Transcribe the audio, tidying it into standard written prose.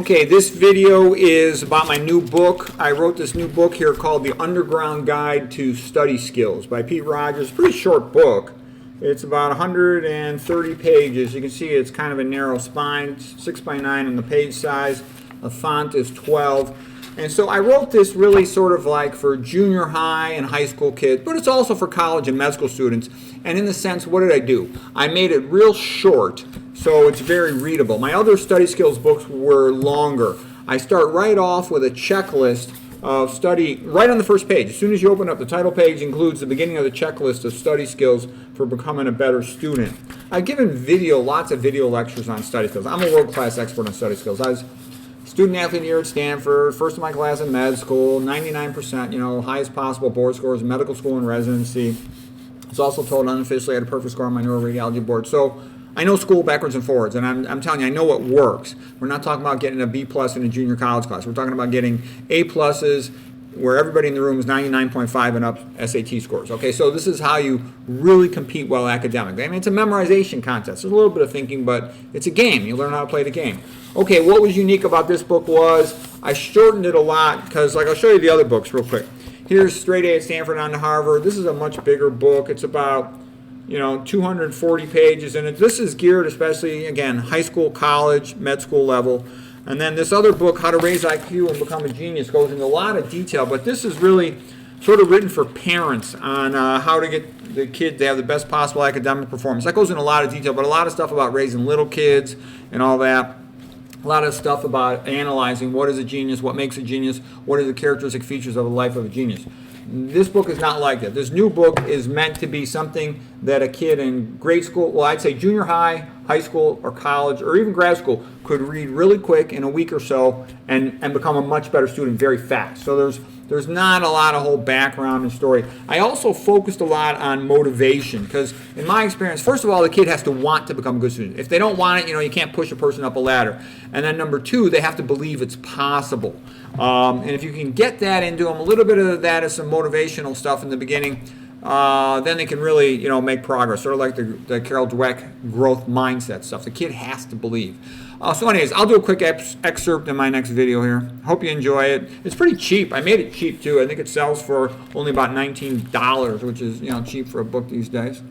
Okay, this video is about my new book. I wrote this new book here called The Underground Guide to Study Skills by Pete Rogers. Pretty short book. It's about 130 pages. You can see it's kind of a narrow spine, 6 by 9 in the page size. The font is 12. And so I wrote this really sort of like for junior high and high school kids, but it's also for college and med school students. And in the sense, what did I do? I made it real short, so it's very readable. My other study skills books were longer. I start right off with a checklist of study right on the first page. As soon as you open up, the title page includes the beginning of the checklist of study skills for becoming a better student. I've given lots of video lectures on study skills. I'm a world-class expert on study skills. I was student athlete here at Stanford, first in my class in med school, 99%, highest possible board scores, medical school and residency. It's also told unofficially I had a perfect score on my neuroradiology board. So I know school backwards and forwards, and I'm telling you, I know what works. We're not talking about getting a B plus in a junior college class. We're talking about getting A pluses where everybody in the room is 99.5 and up SAT scores. Okay, so this is how you really compete well academically. I mean, it's a memorization contest. There's a little bit of thinking, but it's a game. You learn how to play the game. Okay, what was unique about this book was I shortened it a lot because, I'll show you the other books real quick. Here's Straight A at Stanford on to Harvard. This is a much bigger book. It's about 240 pages in it. This is geared especially, again, high school, college, med school level. And then this other book, How to Raise IQ and Become a Genius, goes into a lot of detail, but this is really sort of written for parents on how to get the kid to have the best possible academic performance. That goes into a lot of detail, but a lot of stuff about raising little kids and all that. A lot of stuff about analyzing what is a genius, what makes a genius, what are the characteristic features of the life of a genius. This book is not like that. This new book is meant to be something that a kid in grade school, well, I'd say junior high, high school, or college, or even grad school could read really quick in a week or so and become a much better student very fast. So there's not a lot of whole background and story. I also focused a lot on motivation because in my experience, first of all, the kid has to want to become a good student. If they don't want it, you can't push a person up a ladder. And then number two, they have to believe it's possible. And if you can get that into them, a little bit of that is some motivational stuff in the beginning, then they can really, make progress. Sort of like the Carol Dweck growth mindset stuff. The kid has to believe. So anyways, I'll do a quick excerpt in my next video here. Hope you enjoy it. It's pretty cheap. I made it cheap too. I think it sells for only about $19, which is cheap for a book these days.